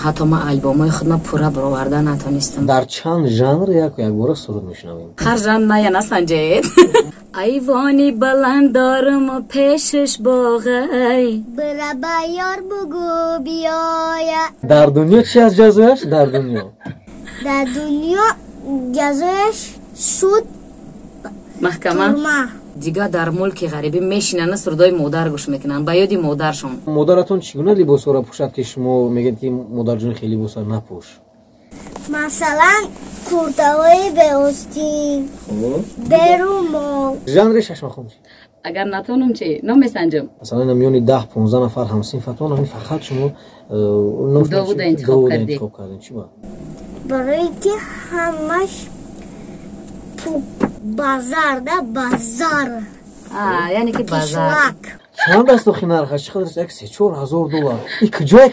ҳатто ман альбомҳои худам пурра бароварда натонистам. дар чанд жанр якбора суруд мешунавем? ҳар жанр ная насанҷед. айвони баланд дорам пешаш боғай бира ба ёр бугу биёя. дар дунё чи аст ҷазояш? дар дунё ҷазояш суд, маҳкама. турма. дигар дар мулки ғарибӣ мешинанд, сурдои модар гӯш мекунанд ба ёди модаршон. модаратон чӣ гуна либосҳоро пӯшад ки шумо мегӯед ки модарҷон хеле либосҳо напӯш? масалан куртаҳои беостин, берумол. жанри шашмахон чи? агар натонам чи номесанҷам. масалан миёни 10-15 нафар ҳамсинфатон фақат шумо Довуда интихоб кардед. Чӣ ба? барои ки ҳамаш базар да базар. яъне ки базар. Кишлак. чанд аст охи нархаш? чӣ қадар аст? $3-4 $1,000. куҷоя